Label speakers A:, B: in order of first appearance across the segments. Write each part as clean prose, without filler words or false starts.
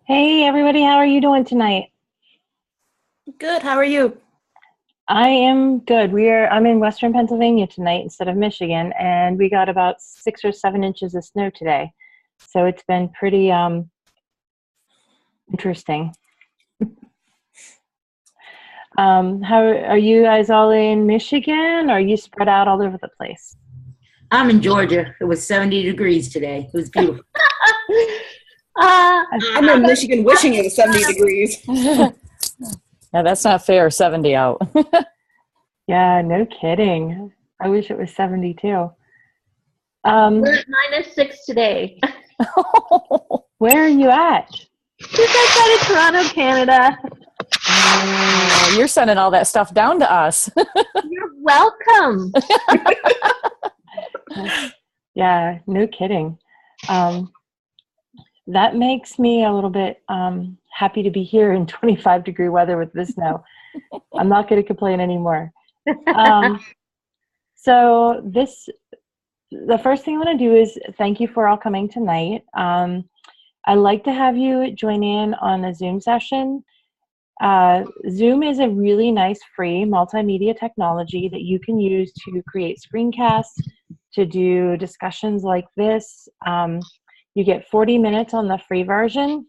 A: Hey everybody, how are you doing tonight?
B: Good. How are you?
A: I am good. I'm in Western Pennsylvania tonight instead of Michigan, and we got about 6 or 7 inches of snow today. So it's been pretty interesting. How are you guys all in Michigan? Or are you spread out all over the place?
B: I'm in Georgia. It was 70 degrees today. It was beautiful.
C: I'm in Michigan wishing it was 70 degrees.
D: Yeah, that's not fair, 70 out.
A: Yeah, no kidding. I wish it was 72.
E: We're at -6 today.
A: Where are you at?
E: Just outside of Toronto, Canada.
D: You're sending all that stuff down to us.
E: You're welcome.
A: Yeah, no kidding. That makes me a little bit happy to be here in 25-degree weather with this snow. I'm not going to complain anymore. So the first thing I want to do is thank you for all coming tonight. I'd like to have you join in on a Zoom session. Zoom is a really nice free multimedia technology that you can use to create screencasts, to do discussions like this. You get 40 minutes on the free version,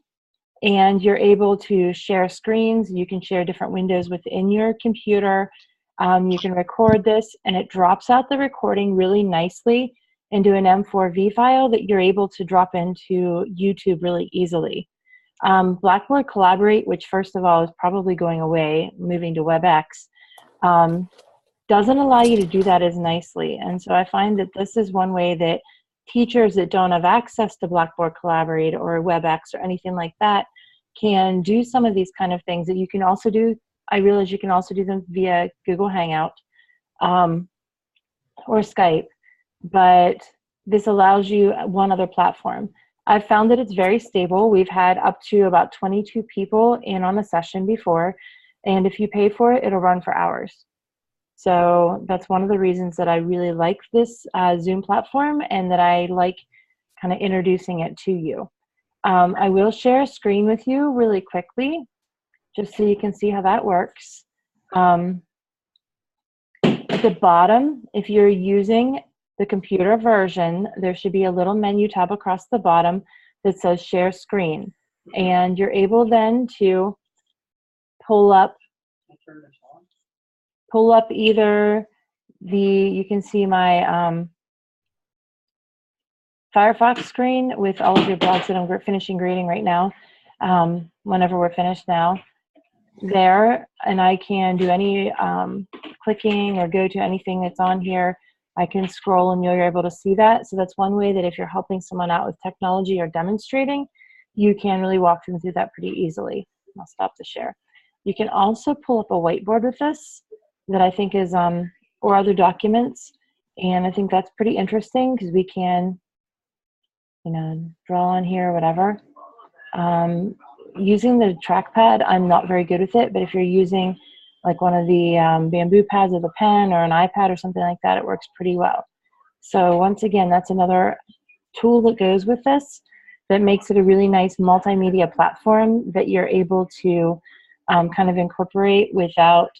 A: and you're able to share screens. You can share different windows within your computer. You can record this, and it drops out the recording really nicely into an M4V file that you're able to drop into YouTube really easily. Blackboard Collaborate, which first of all is probably going away, moving to WebEx, doesn't allow you to do that as nicely. And so I find that this is one way that teachers that don't have access to Blackboard Collaborate or WebEx or anything like that can do some of these kind of things that you can also do. I realize you can also do them via Google Hangout or Skype, but this allows you one other platform. I've found that it's very stable. We've had up to about 22 people in on a session before, and if you pay for it, it'll run for hours. So that's one of the reasons that I really like this Zoom platform and that I like kind of introducing it to you. I will share a screen with you really quickly, just so you can see how that works. At the bottom, if you're using the computer version, there should be a little menu tab across the bottom that says share screen. And you're able then to pull up either you can see my Firefox screen with all of your blogs that I'm finishing grading right now, whenever we're finished now. There, and I can do any clicking or go to anything that's on here. I can scroll and you're able to see that. So that's one way that if you're helping someone out with technology or demonstrating, you can really walk them through that pretty easily. I'll stop the share. You can also pull up a whiteboard with this that I think is, or other documents. And I think that's pretty interesting because we can, draw on here or whatever. Using the trackpad, I'm not very good with it, but if you're using like one of the bamboo pads with a pen or an iPad or something like that, it works pretty well. So once again, that's another tool that goes with this that makes it a really nice multimedia platform that you're able to kind of incorporate without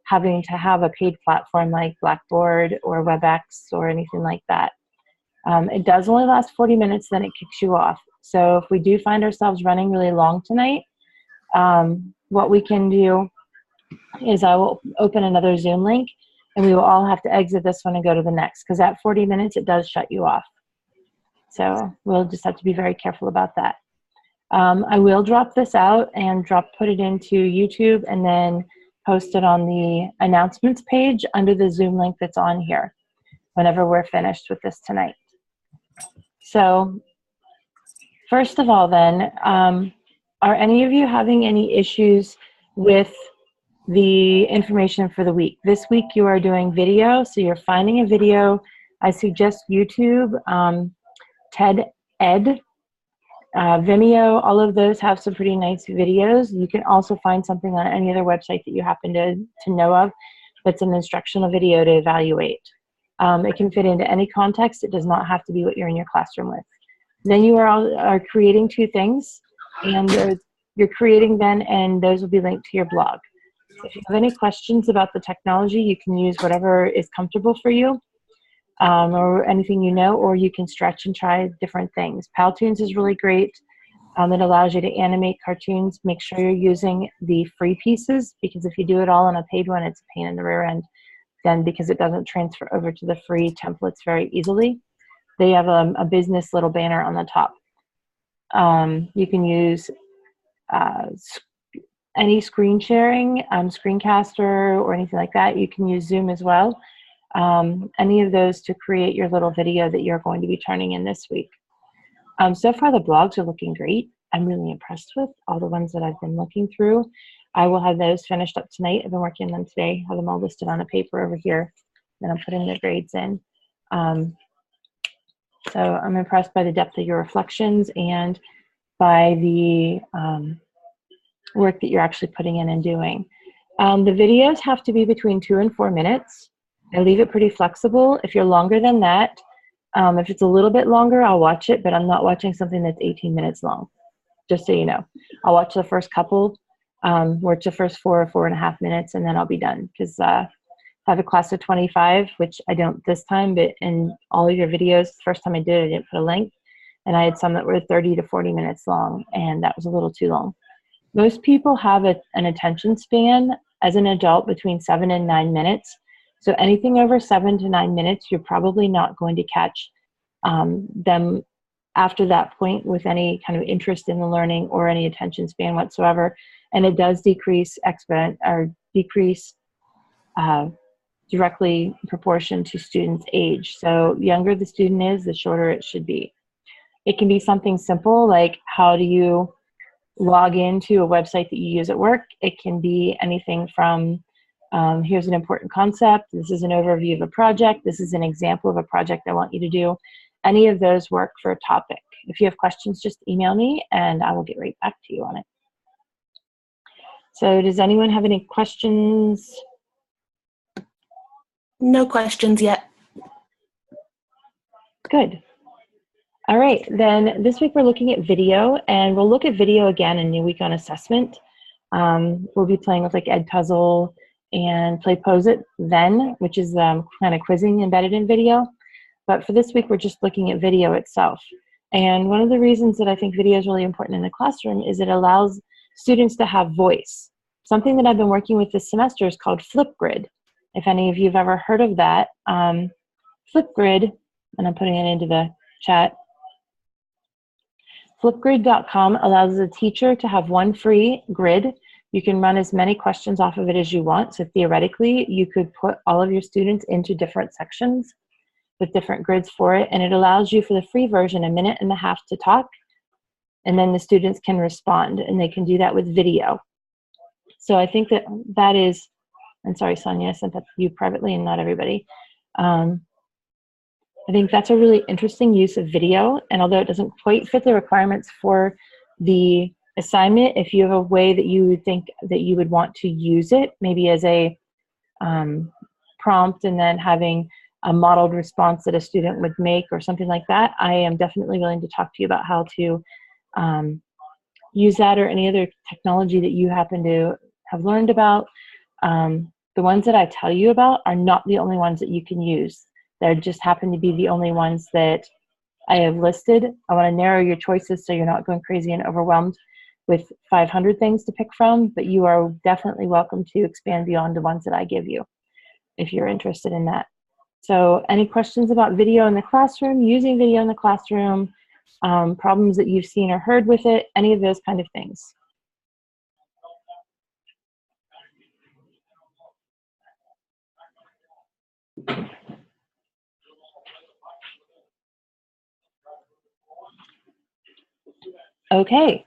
A: having to have a paid platform like Blackboard or WebEx or anything like that. It does only last 40 minutes, then it kicks you off. So if we do find ourselves running really long tonight, what we can do is I will open another Zoom link and we will all have to exit this one and go to the next, because at 40 minutes it does shut you off. So we'll just have to be very careful about that. I will drop this out and put it into YouTube and then post it on the announcements page under the Zoom link that's on here whenever we're finished with this tonight. So first of all then, are any of you having any issues with the information for the week? This week you are doing video, so you're finding a video. I suggest YouTube, TED Ed, Vimeo, all of those have some pretty nice videos. You can also find something on any other website that you happen to know of that's an instructional video to evaluate. It can fit into any context. It does not have to be what you're in your classroom with. Then you are creating two things, and you're creating then, and those will be linked to your blog. If you have any questions about the technology, you can use whatever is comfortable for you, or anything you know, or you can stretch and try different things. Powtoons is really great. It allows you to animate cartoons. Make sure you're using the free pieces, because if you do it all on a paid one, it's a pain in the rear end then, because it doesn't transfer over to the free templates very easily. They have a business little banner on the top. You can use any screen sharing, screencaster or anything like that. You can use Zoom as well. Any of those to create your little video that you're going to be turning in this week. So far the blogs are looking great. I'm really impressed with all the ones that I've been looking through. I will have those finished up tonight. I've been working on them today. Have them all listed on a paper over here. Then I'm putting the grades in. So I'm impressed by the depth of your reflections and by the work that you're actually putting in and doing. The videos have to be between 2 and 4 minutes. I leave it pretty flexible. If you're longer than that, if it's a little bit longer, I'll watch it, but I'm not watching something that's 18 minutes long, just so you know. I'll watch the first couple, watch the first 4 or 4.5 minutes, and then I'll be done, because I have a class of 25, which I don't this time, but in all of your videos, the first time I did, I didn't put a link, and I had some that were 30 to 40 minutes long, and that was a little too long. Most people have an attention span as an adult between 7 and 9 minutes. So anything over 7 to 9 minutes, you're probably not going to catch them after that point with any kind of interest in the learning or any attention span whatsoever. And it does decrease directly in proportion to students' age. So younger the student is, the shorter it should be. It can be something simple like, how do you log into a website that you use at work? It can be anything from, here's an important concept, this is an overview of a project, this is an example of a project I want you to do. Any of those work for a topic. If you have questions, just email me and I will get right back to you on it. So does anyone have any questions?
F: No questions yet.
A: Good. All right, then this week we're looking at video, and we'll look at video again in New Week on Assessment. We'll be playing with like Edpuzzle and Play Pose It then, which is kind of quizzing embedded in video. But for this week, we're just looking at video itself. And one of the reasons that I think video is really important in the classroom is it allows students to have voice. Something that I've been working with this semester is called Flipgrid. If any of you have ever heard of that, Flipgrid, and I'm putting it into the chat, Flipgrid.com allows a teacher to have one free grid. You can run as many questions off of it as you want. So theoretically, you could put all of your students into different sections with different grids for it. And it allows you, for the free version, 1.5 minutes to talk. And then the students can respond, and they can do that with video. So I think that is, I'm sorry, Sonia, I sent that to you privately and not everybody. I think that's a really interesting use of video, and although it doesn't quite fit the requirements for the assignment, if you have a way that you would think that you would want to use it, maybe as a prompt and then having a modeled response that a student would make or something like that, I am definitely willing to talk to you about how to use that or any other technology that you happen to have learned about. The ones that I tell you about are not the only ones that you can use. They just happen to be the only ones that I have listed. I want to narrow your choices so you're not going crazy and overwhelmed with 500 things to pick from, but you are definitely welcome to expand beyond the ones that I give you if you're interested in that. So any questions about video in the classroom, using video in the classroom, problems that you've seen or heard with it, any of those kind of things? Okay.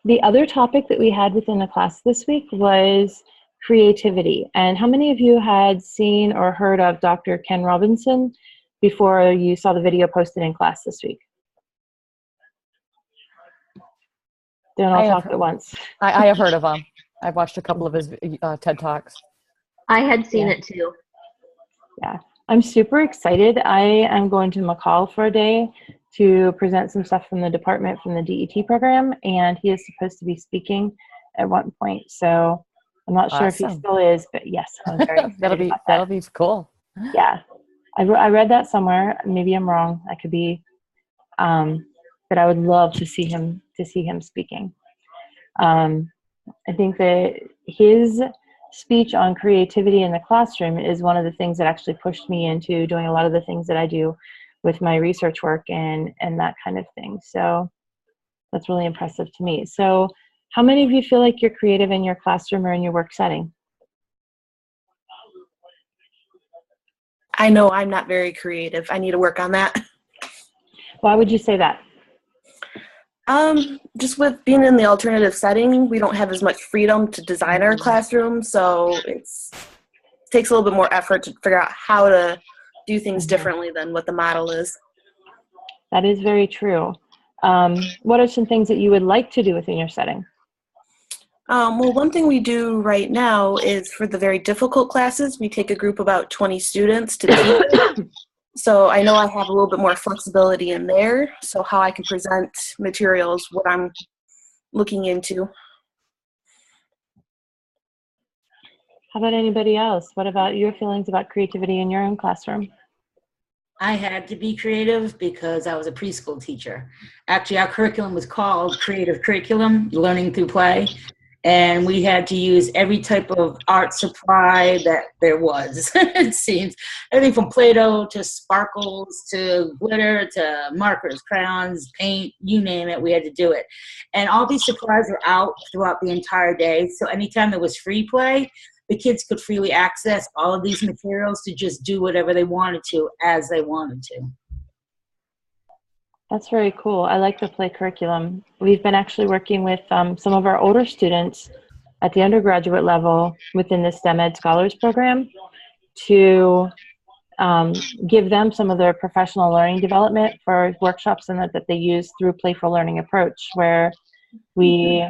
A: The other topic that we had within the class this week was creativity. And how many of you had seen or heard of Dr. Ken Robinson before you saw the video posted in class this week? Don't all talk at once.
D: I have heard of him. I've watched a couple of his TED Talks.
E: I had seen it too.
A: Yeah, I'm super excited. I am going to McCall for a day to present some stuff from the department from the DET program, and he is supposed to be speaking at one point. So I'm not sure if he
D: Awesome.
A: still is, but yes, I'm very excited about that.
D: that'll be cool.
A: Yeah, I read that somewhere. Maybe I'm wrong. I could be, but I would love to see him speaking. I think that his speech on creativity in the classroom is one of the things that actually pushed me into doing a lot of the things that I do with my research work and that kind of thing. So that's really impressive to me. So how many of you feel like you're creative in your classroom or in your work setting?
C: I know I'm not very creative. I need to work on that.
A: Why would you say that?
C: Just with being in the alternative setting, we don't have as much freedom to design our classroom, so it takes a little bit more effort to figure out how to do things differently than what the model is.
A: That is very true. What are some things that you would like to do within your setting?
C: Well, one thing we do right now is for the very difficult classes, we take a group of about 20 students to teach it. So I know I have a little bit more flexibility in there, so how I can present materials, what I'm looking into.
A: How about anybody else? What about your feelings about creativity in your own classroom?
B: I had to be creative because I was a preschool teacher. Actually, our curriculum was called Creative Curriculum, Learning Through Play. And we had to use every type of art supply that there was, it seems. Everything from Play-Doh to sparkles to glitter to markers, crayons, paint, you name it, we had to do it. And all these supplies were out throughout the entire day. So anytime there was free play, the kids could freely access all of these materials to just do whatever they wanted to as they wanted to.
A: That's very cool. I like the play curriculum. We've been actually working with some of our older students at the undergraduate level within the STEM Ed Scholars Program to give them some of their professional learning development for workshops and that they use through Playful Learning Approach, where we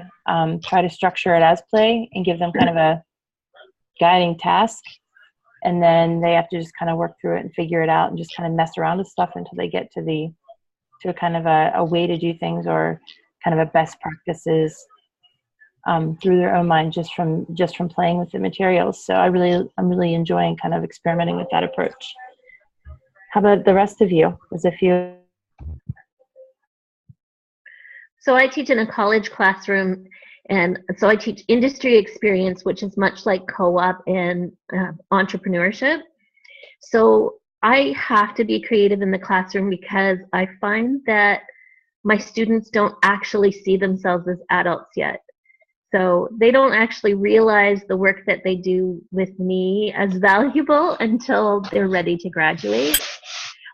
A: try to structure it as play and give them kind of a guiding task, and then they have to just kind of work through it and figure it out and just kind of mess around with stuff until they get to a kind of a way to do things or kind of a best practices through their own mind just from playing with the materials. So I'm really enjoying kind of experimenting with that approach. How about the rest of you? There's a few.
E: So I teach in a college classroom, and so I teach industry experience, which is much like co-op and entrepreneurship. So I have to be creative in the classroom because I find that my students don't actually see themselves as adults yet. So they don't actually realize the work that they do with me as valuable until they're ready to graduate.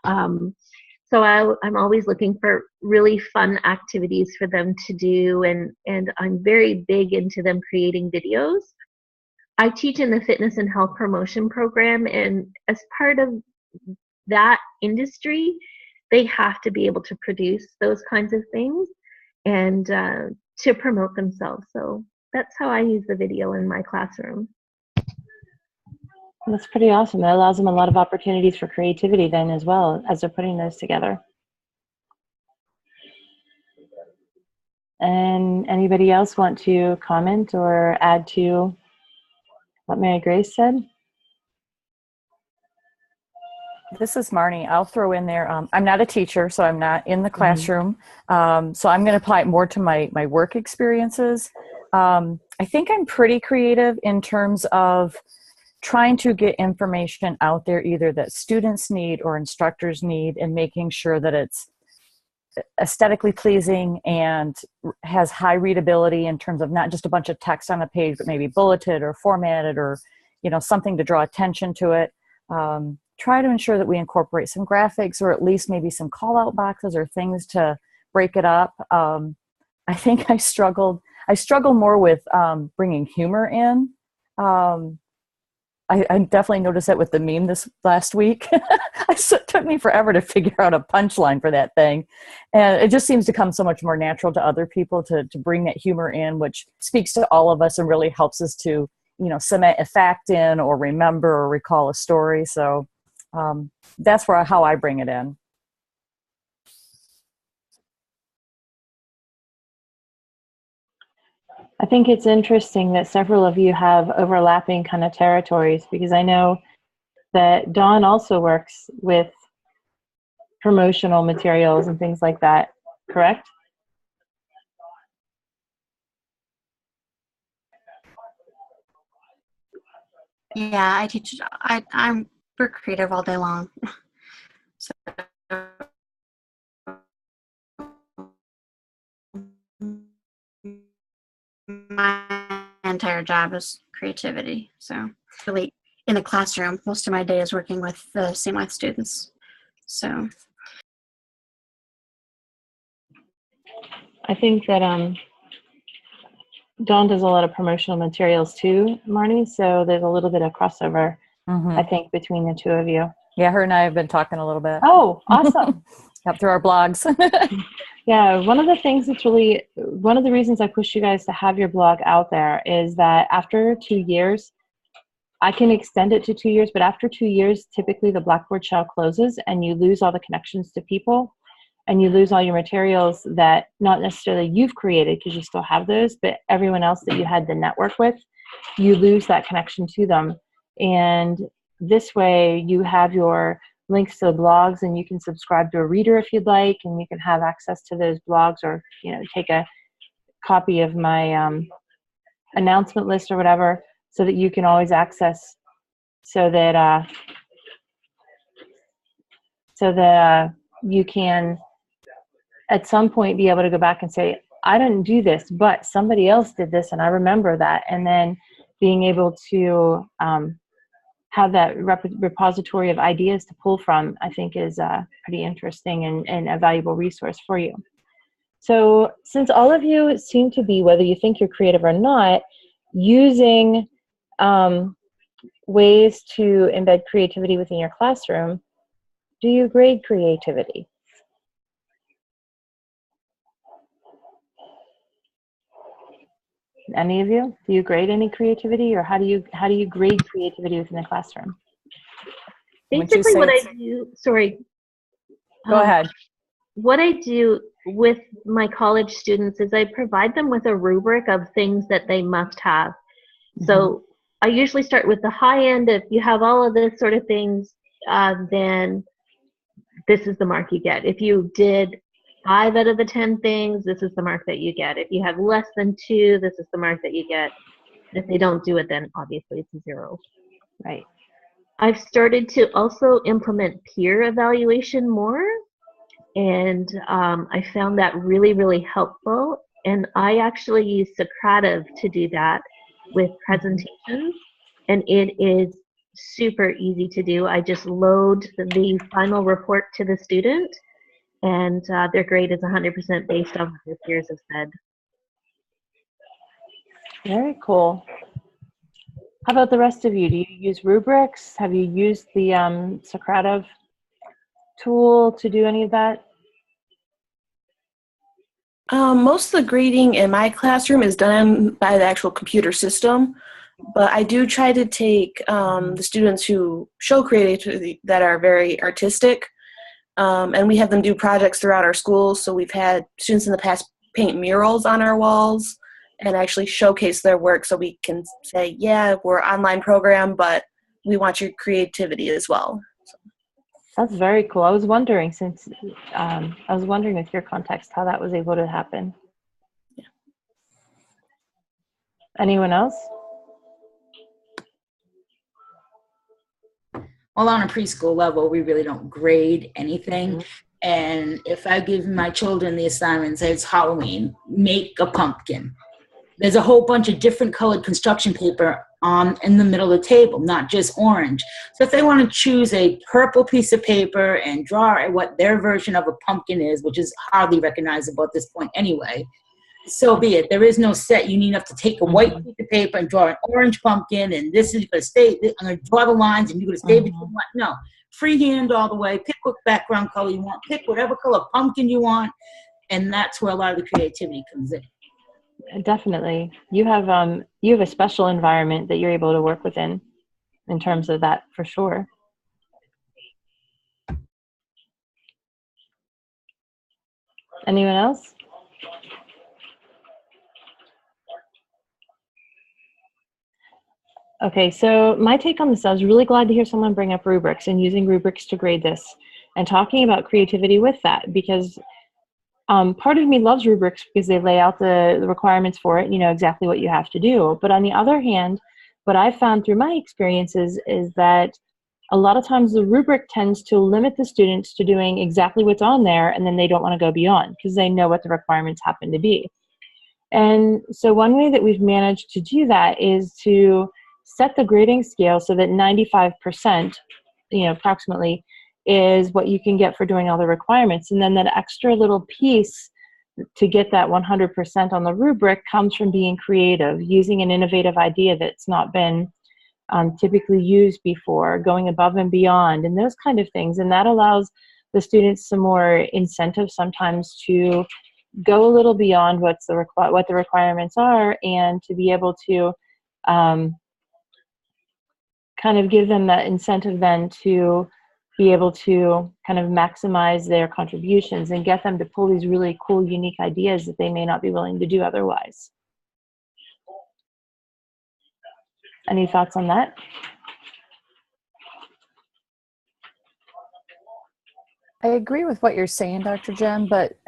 E: So I'm always looking for really fun activities for them to do, and I'm very big into them creating videos. I teach in the fitness and health promotion program, and as part of that industry, they have to be able to produce those kinds of things and to promote themselves. So that's how I use the video in my classroom.
A: That's pretty awesome. That allows them a lot of opportunities for creativity then as well as they're putting those together. And anybody else want to comment or add to what Mary Grace said?
D: This is Marnie. I'll throw in there. I'm not a teacher, so I'm not in the classroom. So I'm going to apply it more to my work experiences. I think I'm pretty creative in terms of trying to get information out there either that students need or instructors need, and making sure that it's aesthetically pleasing and has high readability in terms of not just a bunch of text on a page, but maybe bulleted or formatted or, something to draw attention to it. Try to ensure that we incorporate some graphics or at least maybe some call out boxes or things to break it up. I think I struggle more with bringing humor in. I definitely noticed that with the meme this last week. It took me forever to figure out a punchline for that thing. And it just seems to come so much more natural to other people to bring that humor in, which speaks to all of us and really helps us to, cement a fact in or remember or recall a story. So that's how I bring it in.
A: I think it's interesting that several of you have overlapping kind of territories, because I know that Dawn also works with promotional materials and things like that, correct?
F: Yeah, I teach. I'm we're creative all day long. So my entire job is creativity. So really, in the classroom, most of my day is working with the same with students. So
A: I think that Dawn does a lot of promotional materials too, Marnie, so there's a little bit of crossover, I think, between the two of you.
D: Yeah, her and I have been talking a little bit.
A: Oh, awesome.
D: Yep, through our blogs.
A: Yeah, one of the things that's really, one of the reasons I push you guys to have your blog out there is that after 2 years, I can extend it to 2 years, but after 2 years, typically the Blackboard shell closes and you lose all the connections to people, and you lose all your materials that not necessarily you've created, because you still have those, but everyone else that you had to network with, you lose that connection to them. And this way you have your links to the blogs, and you can subscribe to a reader if you'd like, and you can have access to those blogs, or take a copy of my announcement list or whatever, so that you can always access, so that you can at some point be able to go back and say, I didn't do this, but somebody else did this and I remember that. And then being able to have that repository of ideas to pull from, I think is pretty interesting and a valuable resource for you. So since all of you seem to be, whether you think you're creative or not, using ways to embed creativity within your classroom, do you grade creativity? Any of you? Do you grade any creativity, or how do you grade creativity within the classroom?
E: Basically, what I do. Sorry.
D: Go ahead.
E: What I do with my college students is I provide them with a rubric of things that they must have. So I usually start with the high end. If you have all of this sort of things, then this is the mark you get. If you did 5 out of the 10 things, this is the mark that you get. If you have less than 2, this is the mark that you get. If they don't do it, then obviously it's a 0.
A: Right.
E: I've started to also implement peer evaluation more, and I found that really, really helpful. And I actually use Socrative to do that with presentations, and it is super easy to do. I just load the final report to the student, and their grade is 100% based on what their peers have said.
A: Very cool. How about the rest of you? Do you use rubrics? Have you used the Socrative tool to do any of that?
C: Most of the grading in my classroom is done by the actual computer system, but I do try to take the students who show creativity that are very artistic, and we have them do projects throughout our schools. So we've had students in the past paint murals on our walls and actually showcase their work, so we can say, yeah, we're an online program, but we want your creativity as well.
A: That's very cool. I was wondering, since I was wondering with your context how that was able to happen.
C: Yeah.
A: Anyone else?
B: Well, on a preschool level, we really don't grade anything. And if I give my children the assignment, say it's Halloween, make a pumpkin. There's a whole bunch of different colored construction paper in the middle of the table, not just orange. So if they want to choose a purple piece of paper and draw what their version of a pumpkin is, which is hardly recognizable at this point anyway, so be it. There is no set. You need enough to take a white piece of paper and draw an orange pumpkin, and this is going to stay. I'm going to draw the lines, and you're going to stay between. No, freehand all the way. Pick what background color you want. Pick whatever color pumpkin you want, and that's where a lot of the creativity comes in.
A: Definitely. You have a special environment that you're able to work within in terms of that, for sure. Anyone else? Okay, so my take on this, I was really glad to hear someone bring up rubrics and using rubrics to grade this and talking about creativity with that, because part of me loves rubrics because they lay out the requirements for it, you know exactly what you have to do. But on the other hand, what I've found through my experiences is that a lot of times the rubric tends to limit the students to doing exactly what's on there, and then they don't want to go beyond because they know what the requirements happen to be. And so one way that we've managed to do that is to set the grading scale so that 95%, approximately, is what you can get for doing all the requirements. And then that extra little piece to get that 100% on the rubric comes from being creative, using an innovative idea that's not been typically used before, going above and beyond, and those kind of things. And that allows the students some more incentive sometimes to go a little beyond what the requirements are, and to be able to kind of give them that incentive then to be able to kind of maximize their contributions and get them to pull these really cool, unique ideas that they may not be willing to do otherwise. Any thoughts on that?
D: I agree with what you're saying, Dr. Jen, but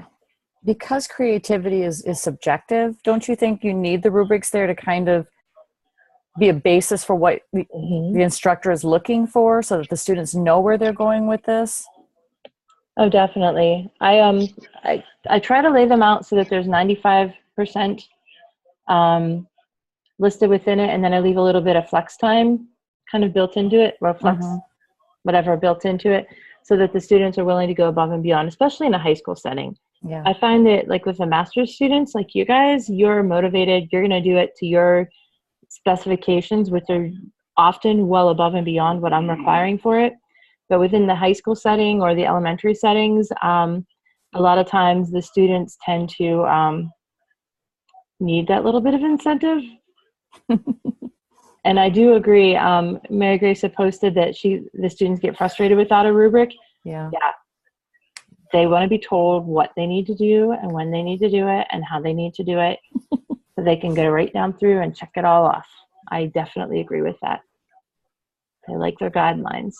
D: because creativity is subjective, don't you think you need the rubrics there to kind of be a basis for what the instructor is looking for, so that the students know where they're going with this?
A: Oh, definitely. I try to lay them out so that there's 95% listed within it, and then I leave a little bit of flex time kind of built into it, or flex whatever built into it, so that the students are willing to go above and beyond, especially in a high school setting.
D: Yeah.
A: I find that, like with the master's students, like you guys, you're motivated, you're going to do it to your specifications, which are often well above and beyond what I'm requiring for it. But within the high school setting or the elementary settings, a lot of times the students tend to need that little bit of incentive. And I do agree. Mary Grace had posted that the students get frustrated without a rubric.
D: Yeah.
A: They want to be told what they need to do and when they need to do it and how they need to do it, so they can go right down through and check it all off. I definitely agree with that. They like their guidelines.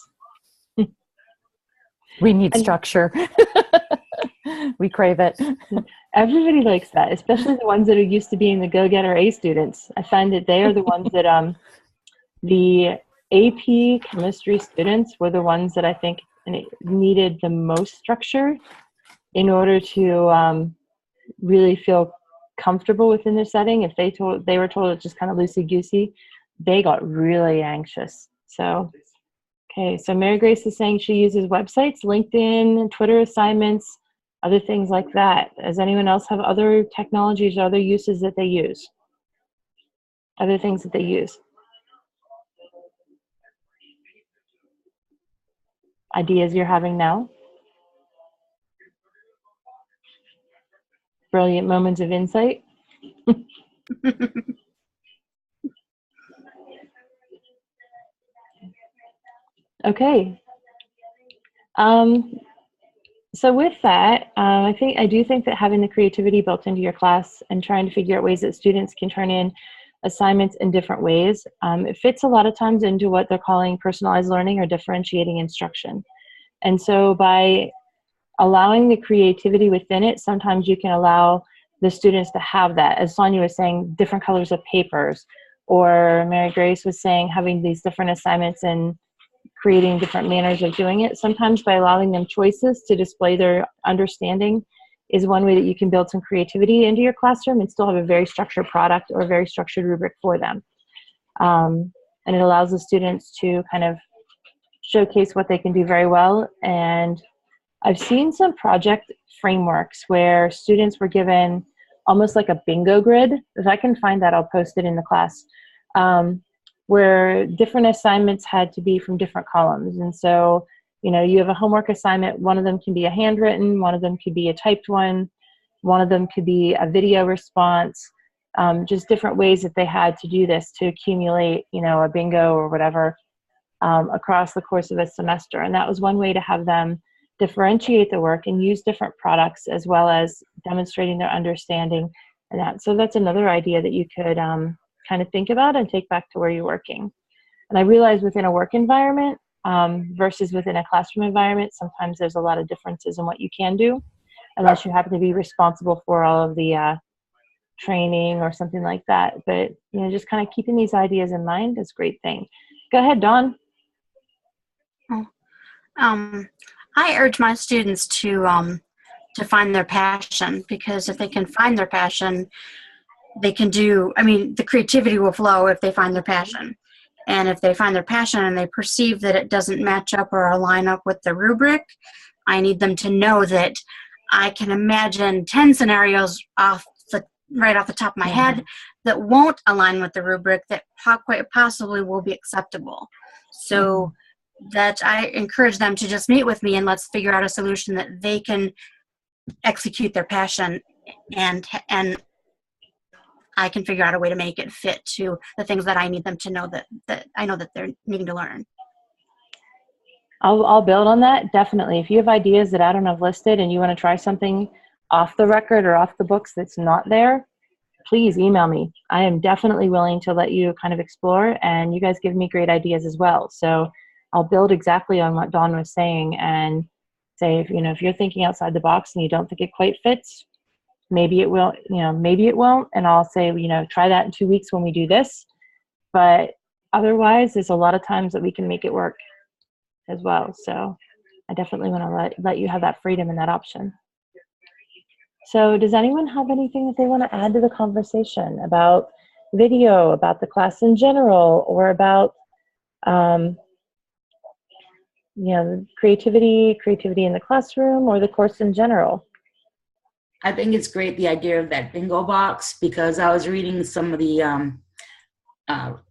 D: We need structure. We crave it.
A: Everybody likes that, especially the ones that are used to being the go-getter A students. I find that they are the ones that the AP chemistry students were the ones that I think needed the most structure in order to really feel comfortable within their setting. If they were told it's just kind of loosey-goosey, they got really anxious. So, okay, so Mary Grace is saying she uses websites, LinkedIn, Twitter assignments, other things like that. Does anyone else have other technologies or other uses that they use? Other things that they use? Ideas you're having now? Brilliant moments of insight? Okay. So with that, I do think that having the creativity built into your class and trying to figure out ways that students can turn in assignments in different ways, it fits a lot of times into what they're calling personalized learning or differentiating instruction. And so by allowing the creativity within it, sometimes you can allow the students to have that. As Sonia was saying, different colors of papers, or Mary Grace was saying having these different assignments and creating different manners of doing it. Sometimes by allowing them choices to display their understanding is one way that you can build some creativity into your classroom and still have a very structured product or a very structured rubric for them. And it allows the students to kind of showcase what they can do very well. And I've seen some project frameworks where students were given almost like a bingo grid. If I can find that, I'll post it in the class. Where different assignments had to be from different columns. And so, you have a homework assignment. One of them can be a handwritten, one of them could be a typed one of them could be a video response, just different ways that they had to do this to accumulate, a bingo or whatever across the course of a semester. And that was one way to have them differentiate the work and use different products, as well as demonstrating their understanding. And so that's another idea that you could kind of think about and take back to where you're working. And I realize within a work environment versus within a classroom environment, sometimes there's a lot of differences in what you can do, unless you happen to be responsible for all of the training or something like that. But, you know, just kind of keeping these ideas in mind is a great thing. Go ahead, Dawn.
F: I urge my students to find their passion, because if they can find their passion, they can do, I mean, the creativity will flow if they find their passion. And if they find their passion and they perceive that it doesn't match up or align up with the rubric, I need them to know that I can imagine 10 scenarios right off the top of my head that won't align with the rubric that quite possibly will be acceptable. So that I encourage them to just meet with me and let's figure out a solution that they can execute their passion, and I can figure out a way to make it fit to the things that I need them to know that I know that they're needing to learn.
A: I'll build on that, definitely. If you have ideas that I don't have listed and you want to try something off the record or off the books that's not there, please email me. I am definitely willing to let you kind of explore, and you guys give me great ideas as well. So I'll build exactly on what Dawn was saying and say, if you're thinking outside the box and you don't think it quite fits, maybe it will, maybe it won't. And I'll say, try that in 2 weeks when we do this. But otherwise, there's a lot of times that we can make it work as well. So I definitely want to let you have that freedom and that option. So does anyone have anything that they want to add to the conversation about video, about the class in general, or about creativity in the classroom, or the course in general?
B: I think it's great, the idea of that bingo box, because I was reading some of the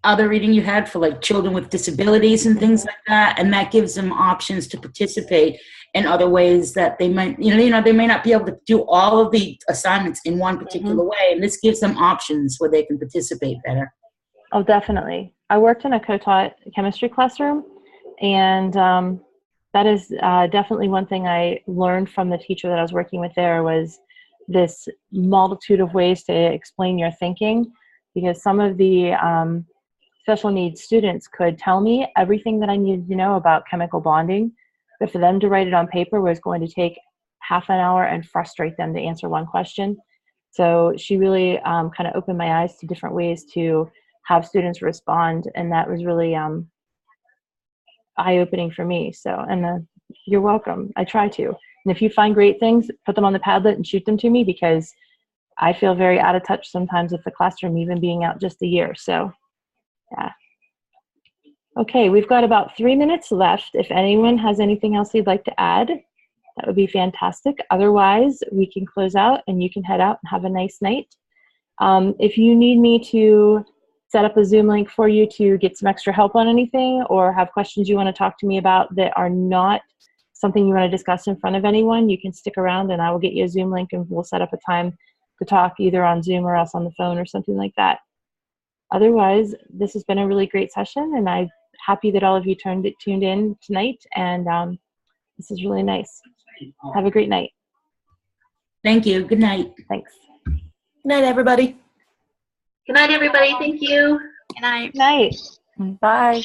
B: other reading you had for like children with disabilities and things like that, and that gives them options to participate in other ways that they might, they may not be able to do all of the assignments in one particular way, and this gives them options where they can participate better.
A: Oh, definitely. I worked in a co-taught chemistry classroom, and that is definitely one thing I learned from the teacher that I was working with there, was this multitude of ways to explain your thinking, because some of the special needs students could tell me everything that I needed to know about chemical bonding, but for them to write it on paper was going to take half an hour and frustrate them to answer one question. So she really kind of opened my eyes to different ways to have students respond, and that was really eye-opening for me. So, and you're welcome. I try to. And if you find great things, put them on the Padlet and shoot them to me, because I feel very out of touch sometimes with the classroom, even being out just a year. So, yeah. Okay, we've got about 3 minutes left. If anyone has anything else they'd like to add, that would be fantastic. Otherwise, we can close out and you can head out and have a nice night. If you need me to set up a Zoom link for you to get some extra help on anything, or have questions you want to talk to me about that are not something you want to discuss in front of anyone, you can stick around and I will get you a Zoom link and we'll set up a time to talk either on Zoom or else on the phone or something like that. Otherwise, this has been a really great session, and I'm happy that all of you tuned in tonight, and this is really nice. Have a great night.
B: Thank you. Good night.
A: Thanks.
C: Good night, everybody.
E: Good night, everybody. Thank you.
F: Good night.
A: Night.
D: Bye.